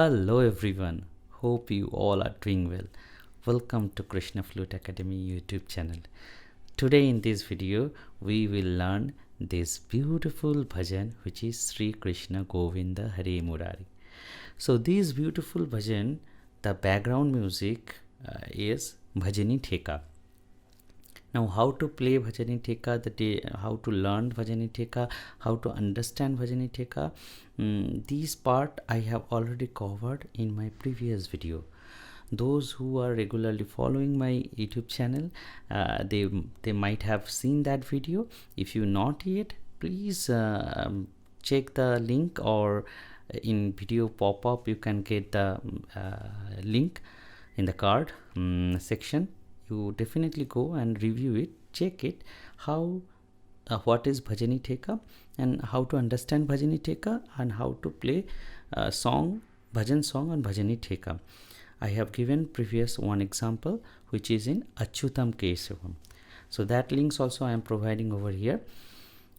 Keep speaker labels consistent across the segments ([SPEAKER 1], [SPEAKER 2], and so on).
[SPEAKER 1] Hello everyone, hope you all are doing well. Welcome to Krishna Flute Academy YouTube channel. Today in this video, we will learn this beautiful bhajan which is Sri Krishna Govinda Hare Murari. So this beautiful bhajan, the background music is Bhajani Theka. Now how to play Bhajani Theka, how to learn Bhajani Theka, how to understand Bhajani Theka, this part I have already covered in my previous video. Those who are regularly following my YouTube channel, they might have seen that video. If you not yet, please check the link, or in video pop-up you can get the link in the card section. You definitely go and review it, check it, how what is Bhajani Theka and how to understand Bhajani Theka and how to play bhajan song on Bhajani Theka. I have given previous one example which is in Achyutam Keshavam. So that links also I am providing over here.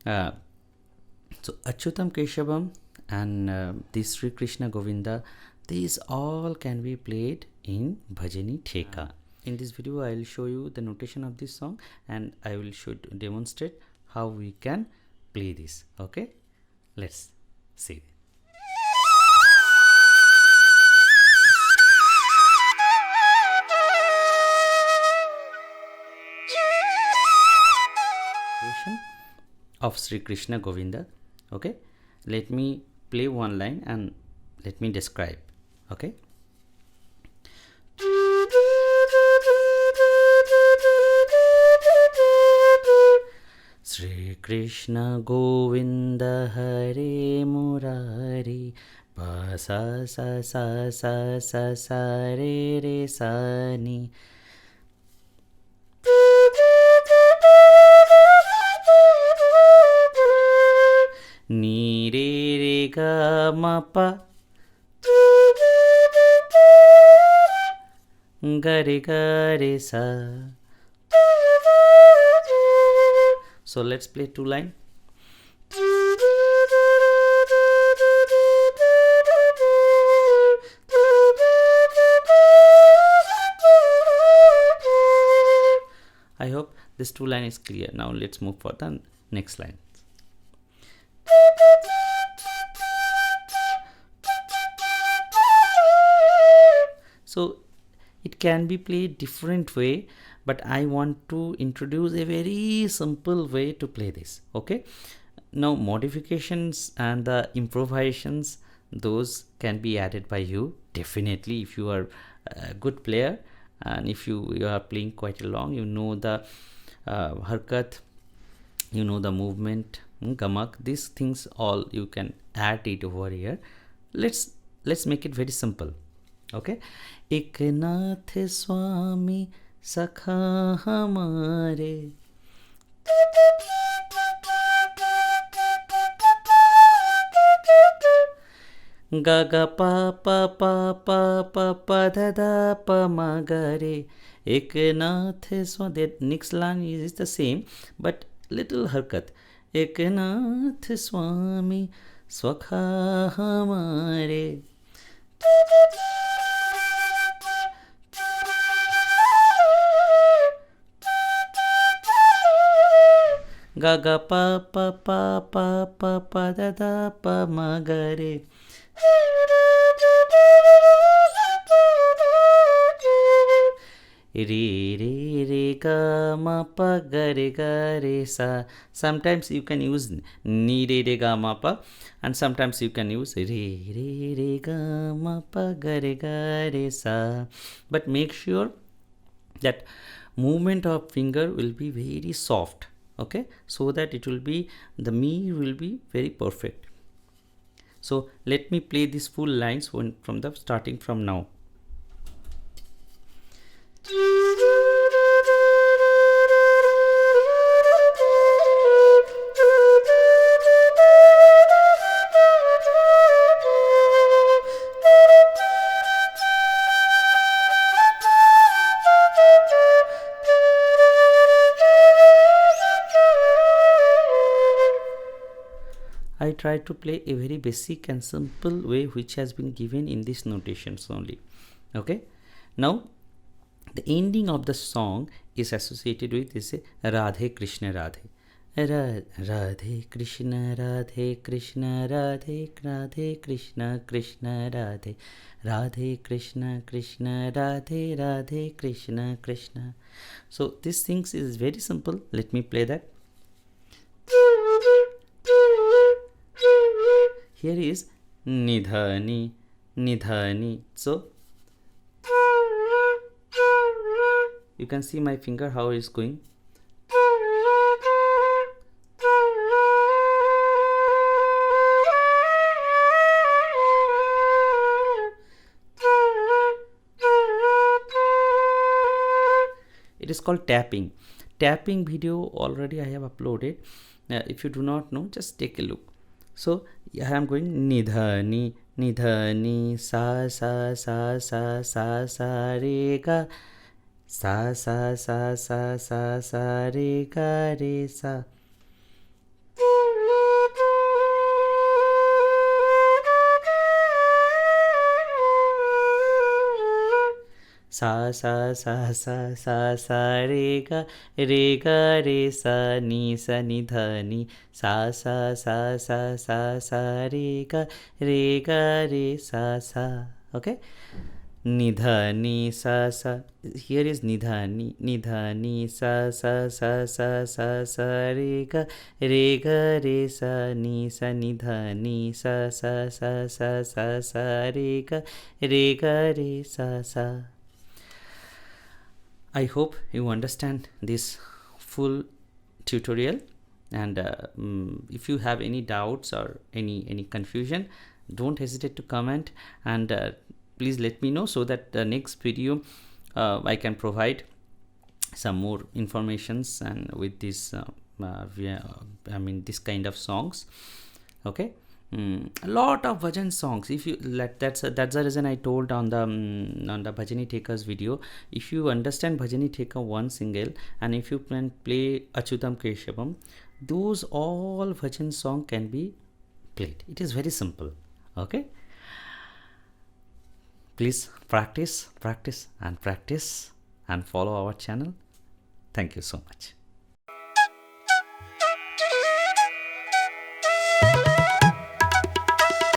[SPEAKER 1] So Achyutam Keshavam and this Sri Krishna Govinda, these all can be played in Bhajani Theka. In this video I will show you the notation of this song and I will demonstrate how we can play this. Okay, let's see. Of Sri Krishna Govinda. Okay, let me play one line and let me describe. Okay, Sri Krishna Govinda Hare Murari, pa sa sa sa sa sa sa re re sa ni. Ni re re ga ma pa, ga re ga re sa. So let's play two lines. I hope this two line is clear. Now let's move for the next line. So it can be played different way, but I want to introduce a very simple way to play this. Okay, now modifications and the improvisations, those can be added by you definitely if you are a good player, and if you are playing quite long, you know the harkat, you know the movement, gamak, these things all you can add it over here. Let's make it very simple. Okay, एक नाथ स्वामी सखा हमारे, गा गा पा पा पा पा पा पा धा धा पा मा गा रे. एक नाथ स्वामी, that next line is the same but little harkat. एक नाथ स्वामी सखा हमारे, ga ga pa pa pa pa pa pa da da pa ma ga re. Re re re ga ma pa ga re sa. Sometimes you can use ni re re ga ma pa, and sometimes you can use re re re ga ma pa ga re sa. But make sure that movement of finger will be very soft. Okay, so that it will be, the me will be very perfect. So let me play these full lines from the starting from now. I try to play a very basic and simple way which has been given in these notations only. Okay, now the ending of the song is associated with this Radhe Krishna Radhe. Radhe Krishna Radhe Krishna Radhe Radhe Krishna Krishna Radhe Radhe Krishna Krishna Radhe Radhe Krishna Krishna. So this things is very simple. Let me play that. Here is Nidhani Nidhani. So you can see my finger how it's going. It is called tapping. Tapping video already I have uploaded. If you do not know, just take a look. So I am going Nidhani Nidhani sa sa sa sa sa sa re ga sa sa sa sa sa sa re ga re sa. Sa sa sa sa sa sa re ga re sa ni dha ni sa sa sa sa sa sa re ga re sa. Okay, Nidhani sa sa. Here is Nidhani sa sa sa sa sa sa re ga re sa ni dha sa sa sa sa sa sa re ga re sa. I hope you understand this full tutorial, and if you have any doubts or any confusion, don't hesitate to comment, and please let me know so that the next video I can provide some more informations and with this this kind of songs. Okay. A lot of bhajan songs. If you that's the reason I told on the Bhajani Theka's video. If you understand Bhajani Theka one single, and if you can play Achyutam Keshavam, those all bhajan song can be played. It is very simple. Okay, please practice and follow our channel. Thank you so much.